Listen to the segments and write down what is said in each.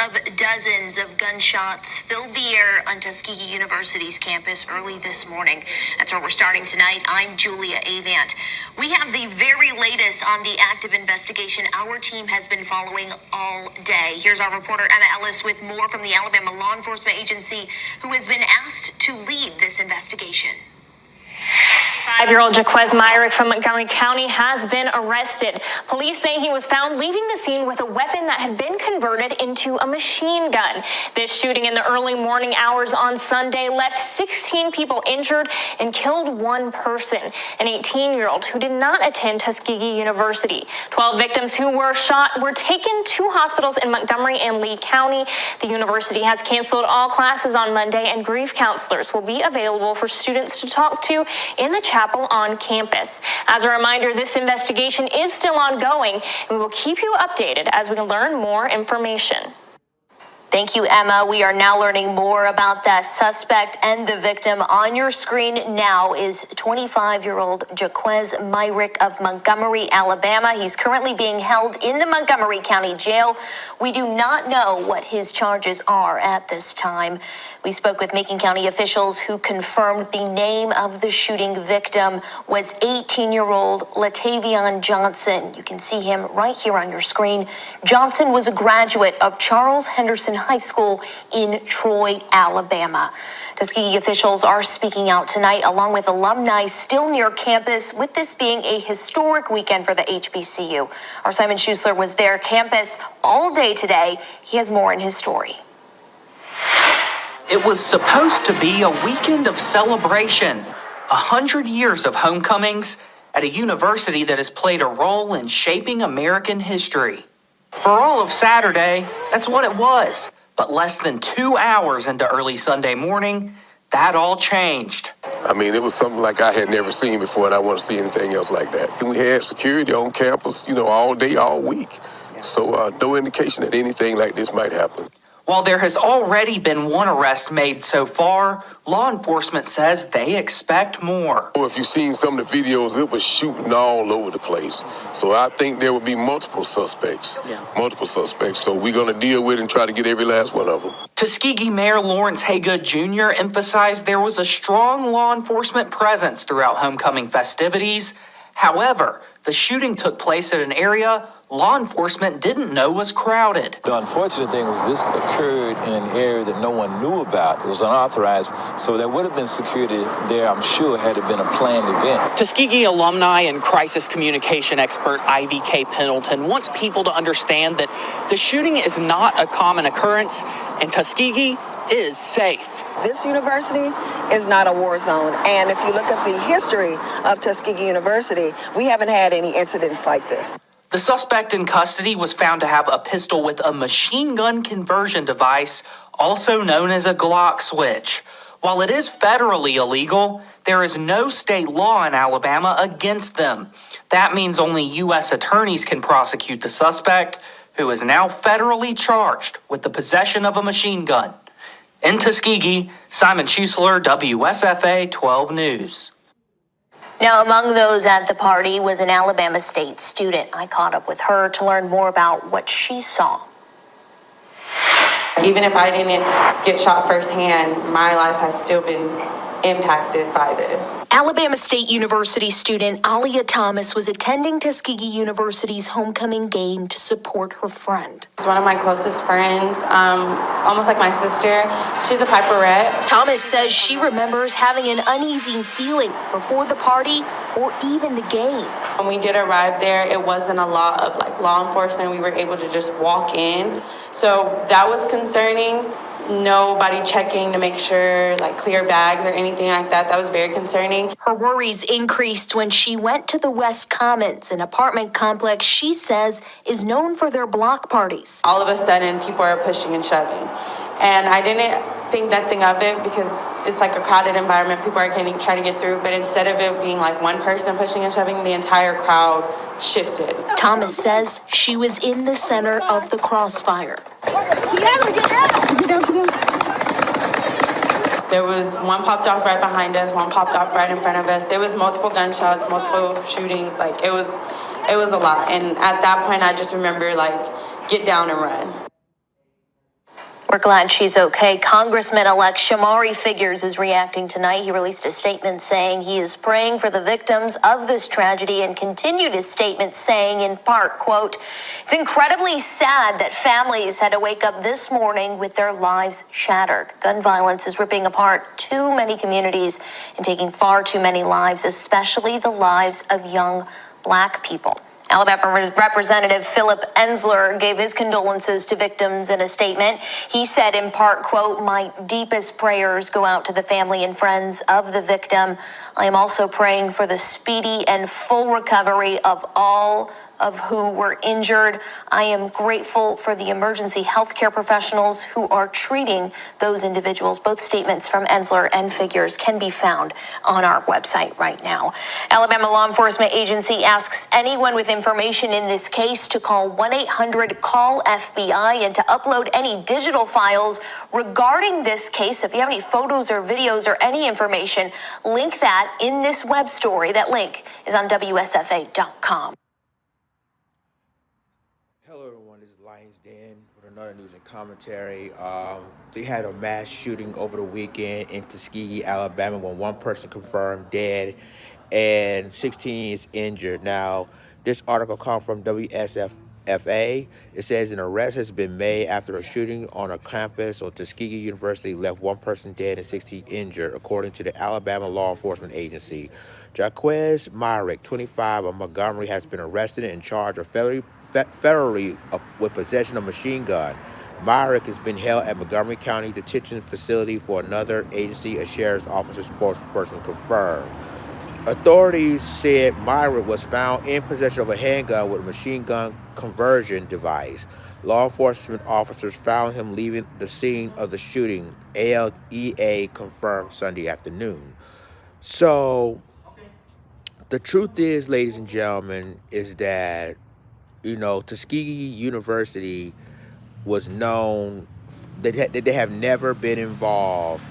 of dozens of gunshots filled the air on Tuskegee University's campus early this morning. That's where we're starting tonight. I'm Julia Avant. We have the very latest on the active investigation our team has been following all day. Here's our reporter Emma Ellis with more from the Alabama law enforcement agency who has been asked to lead this investigation. 5-year-old Jaquez Myrick from Montgomery County has been arrested. Police say he was found leaving the scene with a weapon that had been converted into a machine gun. This shooting in the early morning hours on Sunday left 16 people injured and killed one person, an 18-year-old who did not attend Tuskegee University. 12 victims who were shot were taken to hospitals in Montgomery and Lee County. The university has canceled all classes on Monday, and grief counselors will be available for students to talk to in the chapel on campus. As a reminder, this investigation is still ongoing, and we will keep you updated as we learn more information. Thank you, Emma. We are now learning more about that suspect and the victim. On your screen now is 25-year-old Jaquez Myrick of Montgomery, Alabama. He's currently being held in the Montgomery County Jail. We do not know what his charges are at this time. We spoke with Macon County officials who confirmed the name of the shooting victim was 18-year-old Latavion Johnson. You can see him right here on your screen. Johnson was a graduate of Charles Henderson High School in Troy, Alabama. Tuskegee officials are speaking out tonight, along with alumni still near campus, with this being a historic weekend for the HBCU. Our Simon Schussler was there campus all day today. He has more in his story. It was supposed to be a weekend of celebration, 100 years of homecomings at a university that has played a role in shaping American history. For all of Saturday, that's what it was. But less than 2 hours into early Sunday morning, that all changed. I mean, it was something like I had never seen before, and I want to see anything else like that. And we had security on campus, all day, all week. So no indication that anything like this might happen. While there has already been one arrest made so far, law enforcement says they expect more. If you've seen some of the videos, it was shooting all over the place. So I think there will be multiple suspects. So we're going to deal with it and try to get every last one of them. Tuskegee Mayor Lawrence Haygood Jr. emphasized there was a strong law enforcement presence throughout homecoming festivities. However, the shooting took place at an area law enforcement didn't know was crowded. The unfortunate thing was this occurred in an area that no one knew about. It was unauthorized, so there would have been security there, I'm sure, had it been a planned event. Tuskegee alumni and crisis communication expert Ivy K. Pendleton wants people to understand that the shooting is not a common occurrence, and Tuskegee is safe. This university is not a war zone, and if you look at the history of Tuskegee University, we haven't had any incidents like this. The suspect in custody was found to have a pistol with a machine gun conversion device, also known as a Glock switch. While it is federally illegal, there is no state law in Alabama against them. That means only U.S. attorneys can prosecute the suspect, who is now federally charged with the possession of a machine gun. In Tuskegee, Simon Schussler, WSFA 12 News. Now, among those at the party was an Alabama State student. I caught up with her to learn more about what she saw. Even if I didn't get shot firsthand, my life has still been impacted by this. Alabama State University student Alia Thomas was attending Tuskegee University's homecoming game to support her friend. She's one of my closest friends, almost like my sister. She's a Piperette. Thomas says she remembers having an uneasy feeling before the party or even the game. When we did arrive there, it wasn't a lot of law enforcement. We were able to just walk in. So that was concerning. Nobody checking to make sure, clear bags or anything like that. That was very concerning. Her worries increased when she went to the West Commons, an apartment complex she says is known for their block parties. All of a sudden, people are pushing and shoving. And I didn't think nothing of it because it's like a crowded environment. People are trying to get through. But instead of it being one person pushing and shoving, the entire crowd shifted. Thomas says she was in the center of the crossfire. There was one popped off right behind us, one popped off right in front of us. There was multiple gunshots, multiple shootings. It was a lot. And at that point, I just remember, get down and run. We're glad she's okay. Congressman-elect Shamari Figures is reacting tonight. He released a statement saying he is praying for the victims of this tragedy and continued his statement saying, in part, quote, "It's incredibly sad that families had to wake up this morning with their lives shattered. Gun violence is ripping apart too many communities and taking far too many lives, especially the lives of young Black people." Alabama Representative Philip Ensler gave his condolences to victims in a statement. He said in part, quote, "My deepest prayers go out to the family and friends of the victim. I am also praying for the speedy and full recovery of all of who were injured. I am grateful for the emergency healthcare professionals who are treating those individuals." Both statements from Ensler and Figures can be found on our website right now. Alabama law enforcement agency asks anyone with information in this case to call 1-800-CALL-FBI and to upload any digital files regarding this case. If you have any photos or videos or any information, link that in this web story. That link is on WSFA.com. Hello everyone, this is Lions Den with another news and commentary. They had a mass shooting over the weekend in Tuskegee, Alabama, when one person confirmed dead and 16 is injured. Now, this article comes from WSFA. It says an arrest has been made after a shooting on a campus of Tuskegee University left one person dead and 16 injured, according to the Alabama Law Enforcement Agency. Jaquez Myrick, 25, of Montgomery, has been arrested and charged of federally with possession of a machine gun. Myrick has been held at Montgomery County Detention Facility for another agency, a sheriff's officer spokesperson confirmed. Authorities said Myrick was found in possession of a handgun with a machine gun conversion device. Law enforcement officers found him leaving the scene of the shooting, ALEA confirmed Sunday afternoon. So, the truth is, ladies and gentlemen, is that Tuskegee University was known that they have never been involved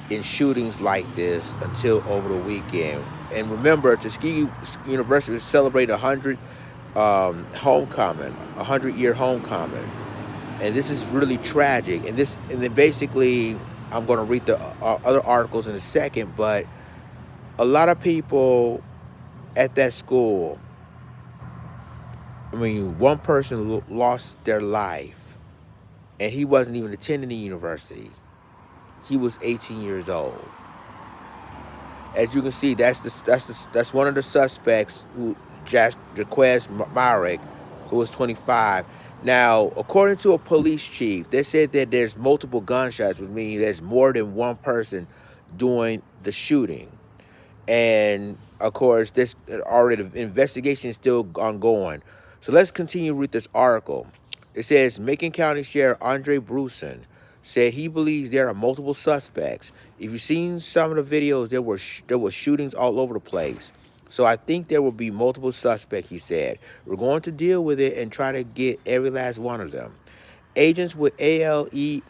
in shootings like this until over the weekend. And remember, Tuskegee University is celebrating 100 homecoming, 100-year homecoming, and this is really tragic. And then basically, I'm going to read the other articles in a second, but a lot of people at that school. One person lost their life, and he wasn't even attending the university. He was 18 years old. As you can see, that's one of the suspects, Jaquez Myrick, who was 25. Now, according to a police chief, they said that there's multiple gunshots, which means there's more than one person doing the shooting. And of course, the investigation is still ongoing. So let's continue with this article. It says Macon County Sheriff Andre Bruson said he believes there are multiple suspects. If you've seen some of the videos, there were shootings all over the place. So I think there will be multiple suspects, he said. We're going to deal with it and try to get every last one of them. Agents with ALEA's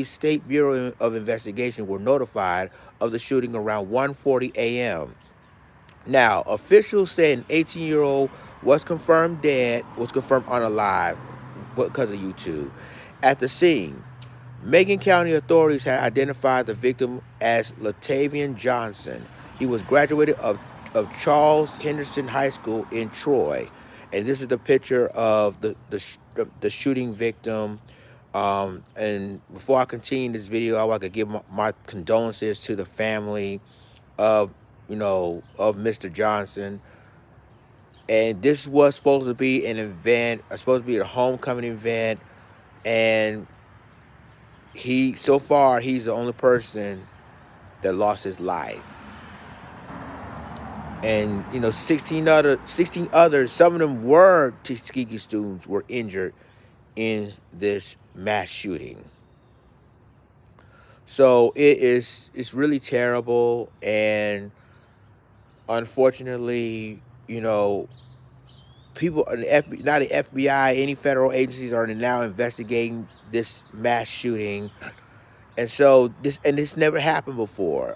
State Bureau of Investigation were notified of the shooting around 1:40 a.m. Now, officials said an 18-year-old was confirmed unalive because of YouTube. At the scene, Macon County authorities had identified the victim as Latavian Johnson. He was graduated of Charles Henderson High School in Troy. And this is the picture of the shooting victim. And before I continue this video, I would like to give my condolences to the family of Mr. Johnson. And this was supposed to be an event, supposed to be a homecoming event, and so far he's the only person that lost his life. And 16 others, some of them were Tuskegee students, were injured in this mass shooting. So it's really terrible, and unfortunately, people, not the FBI, any federal agencies are now investigating this mass shooting. And so this never happened before.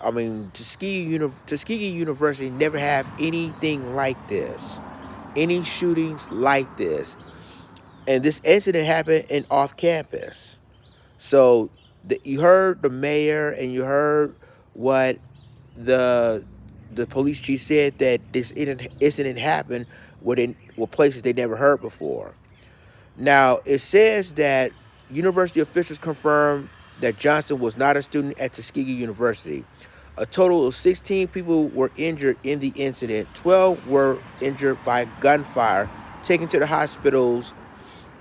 Tuskegee University never have anything like this, any shootings like this. And this incident happened off campus. So you heard the mayor and you heard what the police chief said, that this incident happened with places they never heard before. Now, it says that university officials confirmed that Johnson was not a student at Tuskegee University. A total of 16 people were injured in the incident. 12 were injured by gunfire, taken to the hospitals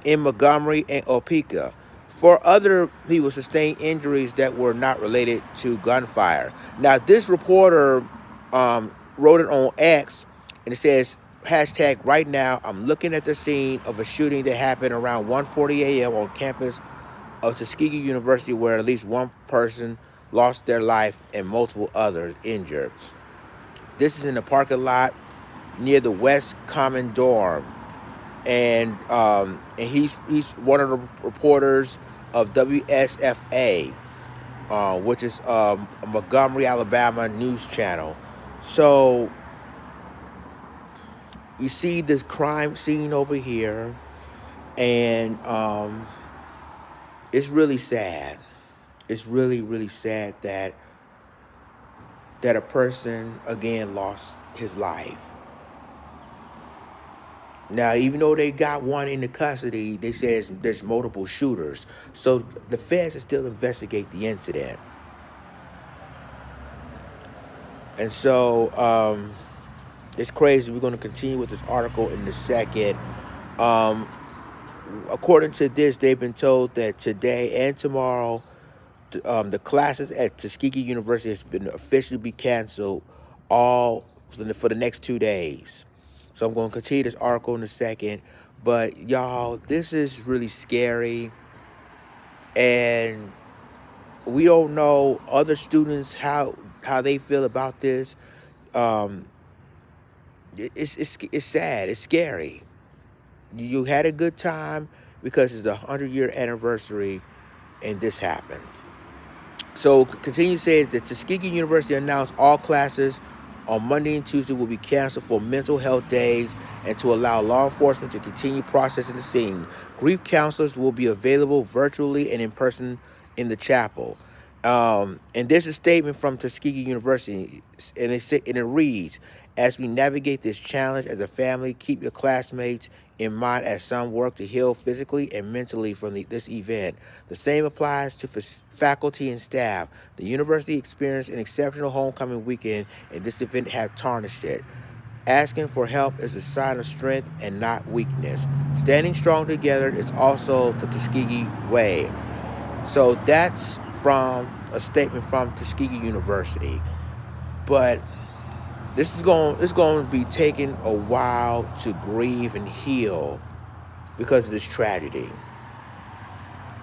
in Montgomery and Opeka. 4 other people sustained injuries that were not related to gunfire. Now, this reporter wrote it on X, and it says, hashtag right now, I'm looking at the scene of a shooting that happened around 1:40 a.m. on campus of Tuskegee University, where at least one person lost their life and multiple others injured. This is in the parking lot near the West Common Dorm. And he's one of the reporters of WSFA, which is a Montgomery, Alabama news channel. So you see this crime scene over here, and it's really sad. It's really, really sad that a person again lost his life. Now, even though they got one in the custody, they say there's multiple shooters. So the feds still investigate the incident. And so it's crazy. We're going to continue with this article in a second. According to this, they've been told that today and tomorrow, the classes at Tuskegee University has been officially be canceled all for the next 2 days. So I'm going to continue this article in a second. But y'all, this is really scary. And we don't know other students how they feel about this. It's sad. It's scary. You had a good time because it's the 100-year anniversary and this happened. So continue says that Tuskegee University announced all classes on Monday and Tuesday will be canceled for mental health days and to allow law enforcement to continue processing the scene. Grief counselors will be available virtually and in person in the chapel. And there's a statement from Tuskegee University, and it reads, as we navigate this challenge as a family, keep your classmates in mind as some work to heal physically and mentally from this event. The same applies to faculty and staff. The university experienced an exceptional homecoming weekend, and this event has tarnished it. Asking for help is a sign of strength and not weakness. Standing strong together is also the Tuskegee way. So that's from a statement from Tuskegee University. But it's going to be taking a while to grieve and heal because of this tragedy.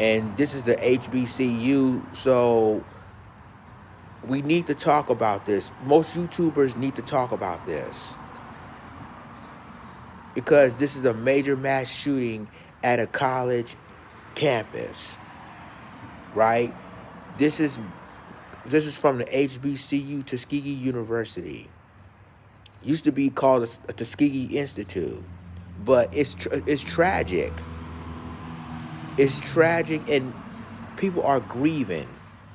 And this is the HBCU, so we need to talk about this. Most YouTubers need to talk about this because this is a major mass shooting at a college campus, right? This is from the HBCU, Tuskegee University. Used to be called a Tuskegee Institute, but it's tragic. It's tragic, and people are grieving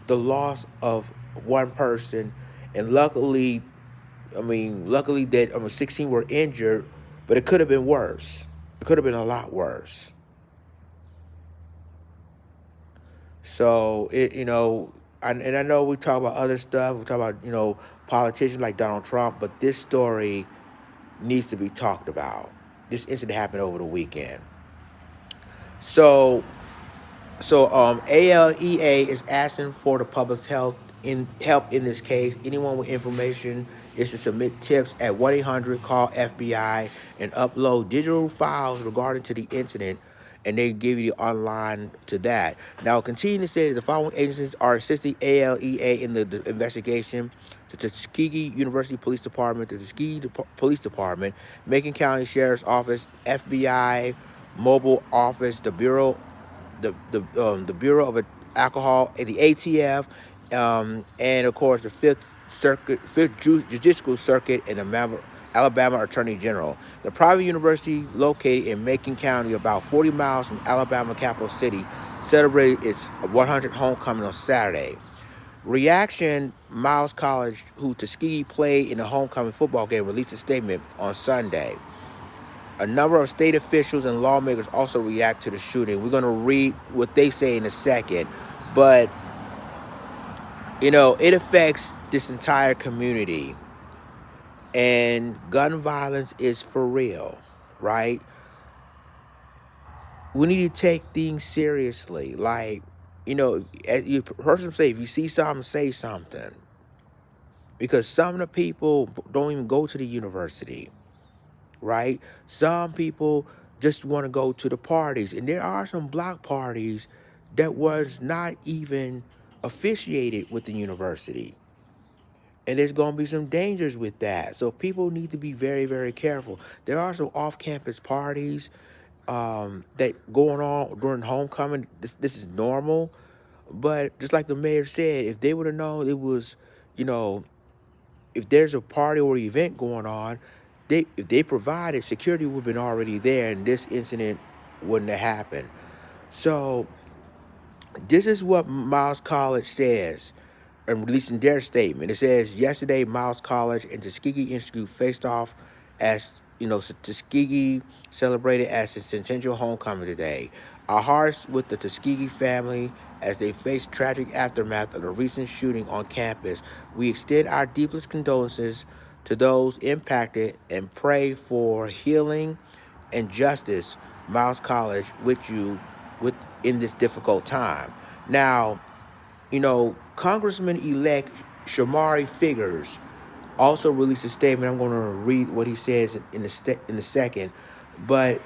the loss of one person. And luckily that 16 were injured, but it could have been worse. It could have been a lot worse. So I know we talk about other stuff. We talk about, politicians like Donald Trump, but this story needs to be talked about. This incident happened over the weekend. So ALEA is asking for the public's help in this case. Anyone with information is to submit tips at 1-800-CALL-FBI and upload digital files regarding to the incident, and they give you the online to that. Now, continue to say that the following agencies are assisting ALEA in the investigation: the Tuskegee University Police Department, the Tuskegee Police Department, Macon County Sheriff's Office, FBI Mobile Office, the Bureau, the Bureau of Alcohol, the ATF, and of course the Fifth Judicial Circuit and the Alabama Attorney General. The private university, located in Macon County, about 40 miles from Alabama capital city, celebrated its 100th homecoming on Saturday. Reaction: Miles College, who Tuskegee played in the homecoming football game, released a statement on Sunday. A number of state officials and lawmakers also react to the shooting. We're going to read what they say in a second, but it affects this entire community, and gun violence is for real, right? We need to take things seriously. Like, as you heard them say, if you see something, say something. Because some of the people don't even go to the university, right? Some people just want to go to the parties. And there are some block parties that was not even officiated with the university. And there's going to be some dangers with that. So people need to be very, very careful. There are some off-campus parties that going on during homecoming. This is normal. But just like the mayor said, if they would have known it was, if there's a party or event going on, if they provided, security would have been already there and this incident wouldn't have happened. So this is what Miles College says in releasing their statement. It says, yesterday, Miles College and Tuskegee Institute faced off as, Tuskegee celebrated as its centennial homecoming today. Our hearts with the Tuskegee family as they face tragic aftermath of the recent shooting on campus. We extend our deepest condolences to those impacted and pray for healing and justice. Miles College with you in this difficult time. Now, Congressman-elect Shamari Figurs also released a statement. I'm going to read what he says in a second. But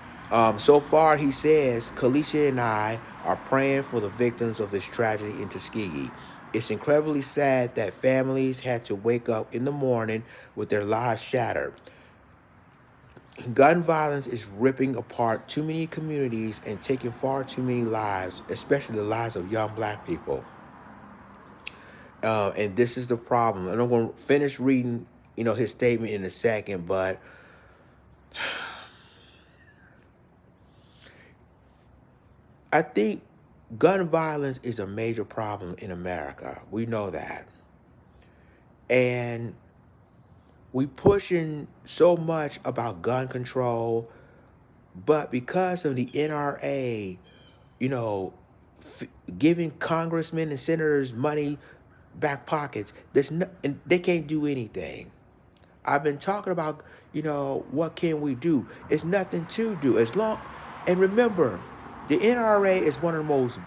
so far, he says, Kalisha and I are praying for the victims of this tragedy in Tuskegee. It's incredibly sad that families had to wake up in the morning with their lives shattered. Gun violence is ripping apart too many communities and taking far too many lives, especially the lives of young black people. And this is the problem. And I'm going to finish reading, his statement in a second, but I think gun violence is a major problem in America. We know that. And we pushing so much about gun control, but because of the NRA, giving congressmen and senators money back pockets, and they can't do anything. I've been talking about, what can we do? It's nothing to do. And remember, the NRA is one of the most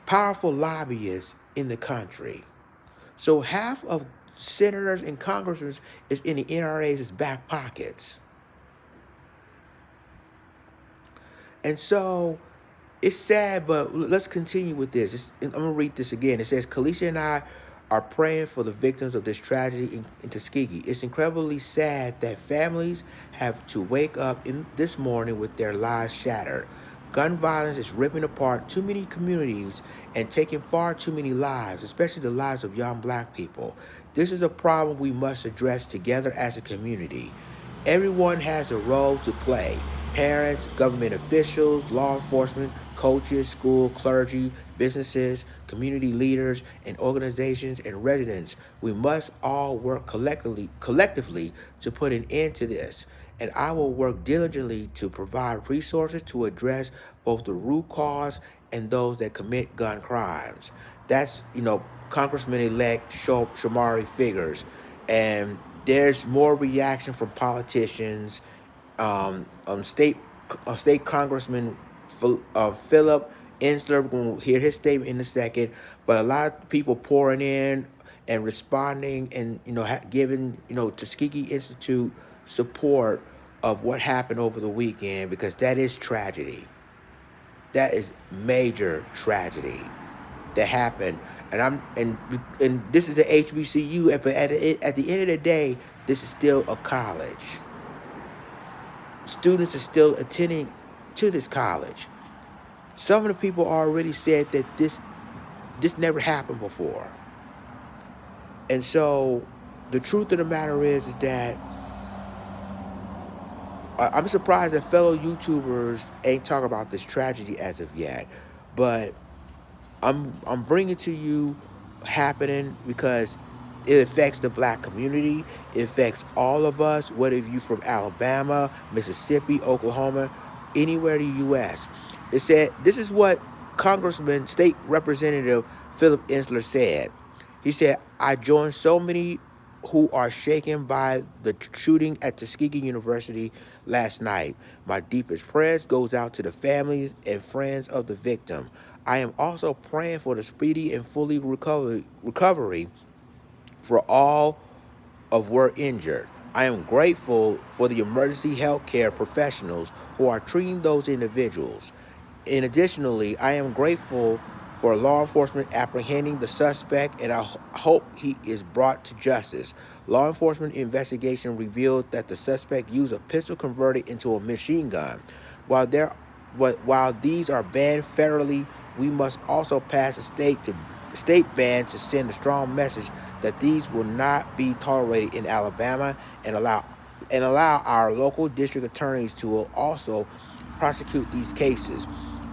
powerful lobbyists in the country. So half of senators and congressmen is in the NRA's back pockets. And so it's sad, but let's continue with this. I'm going to read this again. It says, Kalisha and I are praying for the victims of this tragedy in Tuskegee. It's incredibly sad that families have to wake up this morning with their lives shattered. Gun violence is ripping apart too many communities and taking far too many lives, especially the lives of young black people. This is a problem we must address together as a community. Everyone has a role to play. Parents, government officials, law enforcement, coaches, school, clergy, businesses, community leaders, and organizations and residents. We must all work collectively to put an end to this. And I will work diligently to provide resources to address both the root cause and those that commit gun crimes. That's, Congressman-elect Shamari Figurs. And there's more reaction from politicians. State Congressman Philip Ensler, we're going to hear his statement in a second, but a lot of people pouring in and responding and, giving, Tuskegee Institute support of what happened over the weekend, because that is tragedy. That is major tragedy that happened. And this is a HBCU, but at the end of the day, this is still a college. Students are still attending to this college. Some of the people already said that this never happened before. And so the truth of the matter is that I'm surprised that fellow YouTubers ain't talking about this tragedy as of yet, but I'm bringing to you happening because it affects the black community. It affects all of us, whether you from Alabama, Mississippi, Oklahoma, anywhere in the U.S. It said, this is what Congressman, State Representative Philip Ensler said. He said, I joined so many who are shaken by the shooting at Tuskegee University last night. My deepest prayers goes out to the families and friends of the victim. I am also praying for the speedy and fully recovery for all of were injured. I am grateful for the emergency healthcare professionals who are treating those individuals. And additionally, I am grateful for law enforcement apprehending the suspect, and I hope he is brought to justice. Law enforcement investigation revealed that the suspect used a pistol converted into a machine gun. While these are banned federally, we must also pass a state ban to send a strong message that these will not be tolerated in Alabama, and allow our local district attorneys to also prosecute these cases.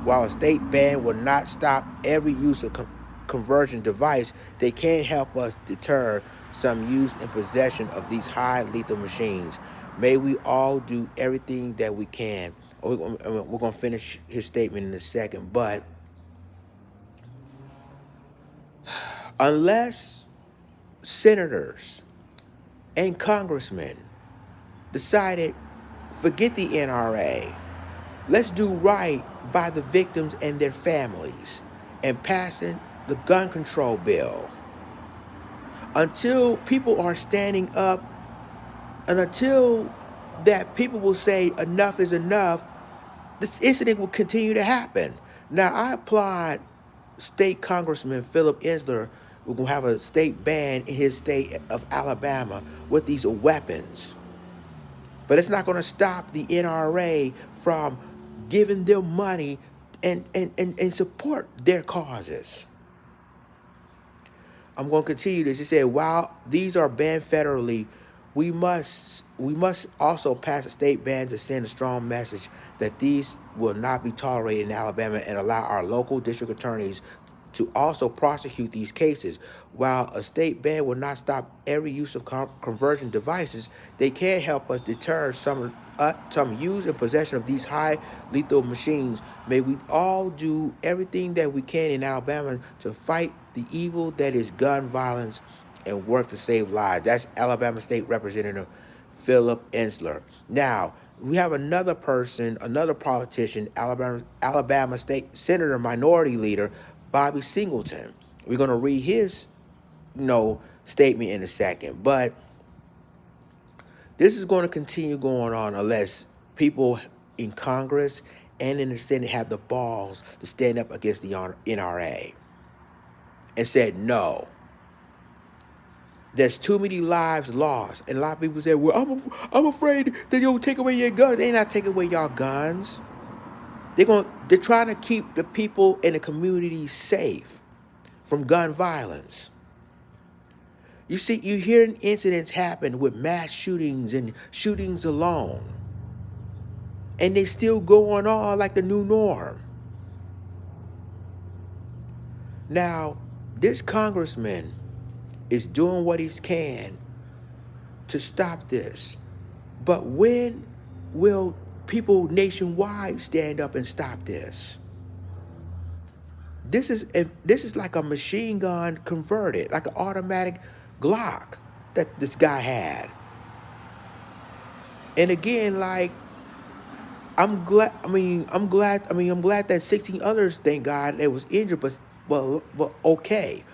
While a state ban will not stop every use of conversion device, they can help us deter some use and possession of these high lethal machines. May we all do everything that we can. We're going to finish his statement in a second, but unless senators and congressmen decided, forget the NRA, let's do right by the victims and their families and passing the gun control bill. Until people are standing up and until that people will say enough is enough, this incident will continue to happen. Now, I applaud State Congressman Philip Ensler. We're going to have a state ban in his state of Alabama with these weapons. But it's not going to stop the NRA from giving them money and support their causes. I'm going to continue this. He said, while these are banned federally, we must also pass a state ban to send a strong message that these will not be tolerated in Alabama, and allow our local district attorneys to also prosecute these cases. While a state ban will not stop every use of conversion devices, they can help us deter some use and possession of these high lethal machines. May we all do everything that we can in Alabama to fight the evil that is gun violence and work to save lives. That's Alabama State Representative Philip Ensler. Now, we have another person, another politician, Alabama State Senator Minority Leader Bobby Singleton. We're going to read his, statement in a second, but this is going to continue going on unless people in Congress and in the Senate have the balls to stand up against the NRA and said no. There's too many lives lost. And a lot of people say, well, I'm afraid that you'll take away your guns. They're not taking away your guns. They're trying to keep the people in the community safe from gun violence. You see, you hear incidents happen with mass shootings and shootings alone. And they still going on like the new norm. Now, this congressman is doing what he can to stop this. But when will people nationwide stand up and stop this? This is like a machine gun converted, like an automatic Glock that this guy had. And again, like, I'm glad that 16 others, thank God, they was injured, but okay.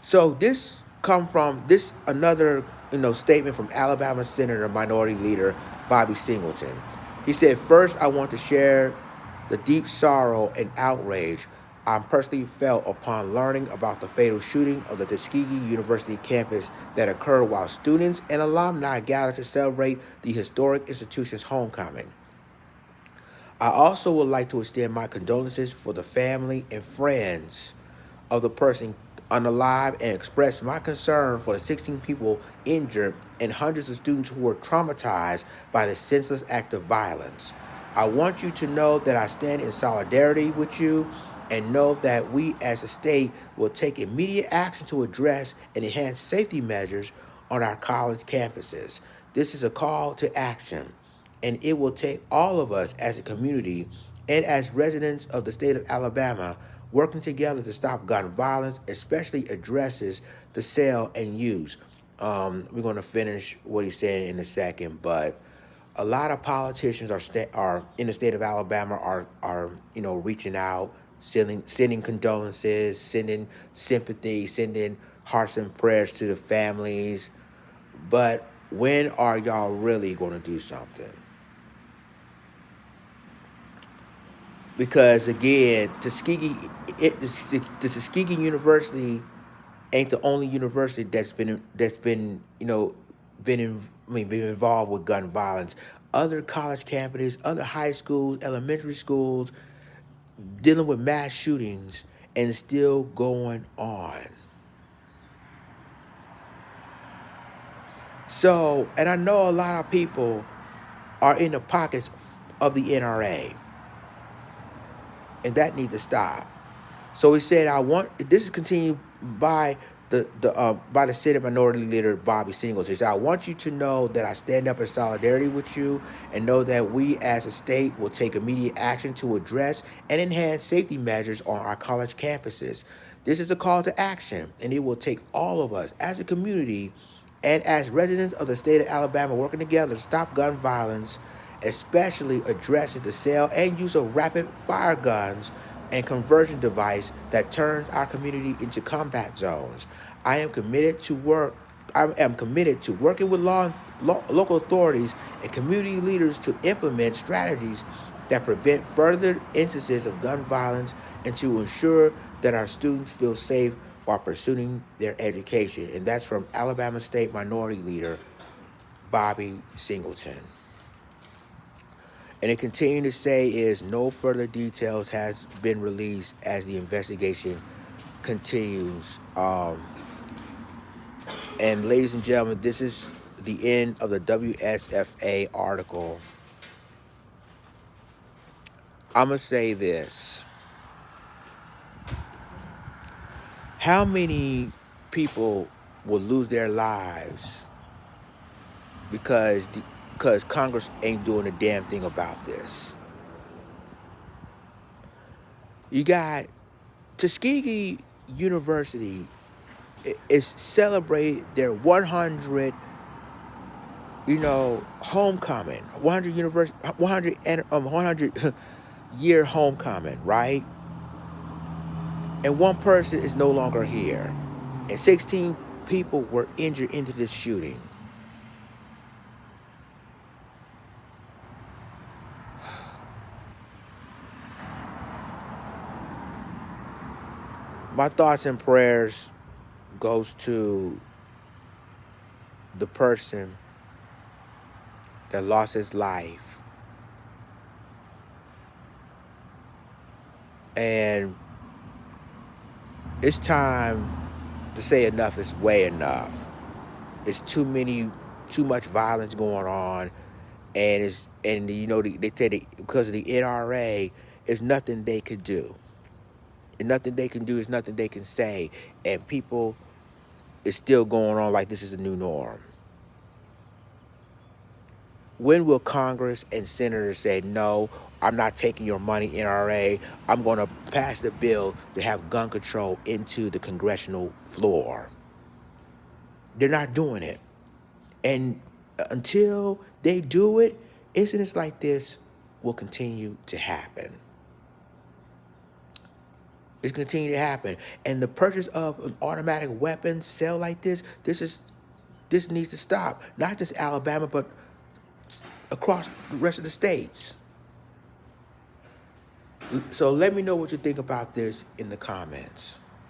So this come from another statement from Alabama Senator Minority Leader Bobby Singleton. He said, first, I want to share the deep sorrow and outrage I personally felt upon learning about the fatal shooting of the Tuskegee University campus that occurred while students and alumni gathered to celebrate the historic institution's homecoming. I also would like to extend my condolences for the family and friends of the person unalive and express my concern for the 16 people injured and hundreds of students who were traumatized by the senseless act of violence. I want you to know that I stand in solidarity with you and know that we as a state will take immediate action to address and enhance safety measures on our college campuses. This is a call to action, and it will take all of us as a community and as residents of the state of Alabama working together to stop gun violence, especially addresses the sale and use. We're going to finish what he's saying in a second, but a lot of politicians are in the state of Alabama are reaching out, sending condolences, sending sympathy, sending hearts and prayers to the families. But when are y'all really going to do something? Because again, the Tuskegee University ain't the only university that's been involved with gun violence. Other college campuses, other high schools, elementary schools, dealing with mass shootings, and it's still going on. So, and I know a lot of people are in the pockets of the NRA, and that needs to stop. So he said, this is continued by the Senate Minority Leader Bobby Singles. He said, I want you to know that I stand up in solidarity with you and know that we as a state will take immediate action to address and enhance safety measures on our college campuses. This is a call to action, and it will take all of us as a community and as residents of the state of Alabama working together to stop gun violence, especially addresses the sale and use of rapid fire guns and conversion device that turns our community into combat zones. I am committed to working with local authorities and community leaders to implement strategies that prevent further instances of gun violence and to ensure that our students feel safe while pursuing their education. And that's from Alabama State Minority Leader Bobby Singleton. And it continued to say is no further details has been released as the investigation continues. And ladies and gentlemen, this is the end of the WSFA article. I'm going to say this. How many people will lose their lives because Congress ain't doing a damn thing about this? You got Tuskegee University is celebrate their 100 homecoming, 100 year homecoming, right? And one person is no longer here, and 16 people were injured into this shooting. My thoughts and prayers goes to the person that lost his life. And it's time to say enough is way enough. It's too much violence going on, and they say that because of the NRA, there's nothing they could do. And nothing they can do is nothing they can say. And people is still going on like this is the new norm. When will Congress and senators say, no, I'm not taking your money, NRA. I'm going to pass the bill to have gun control into the congressional floor? They're not doing it. And until they do it, incidents like this will continue to happen. It's continue to happen. And the purchase of an automatic weapon sale like this needs to stop. Not just Alabama, but across the rest of the states. So let me know what you think about this in the comments.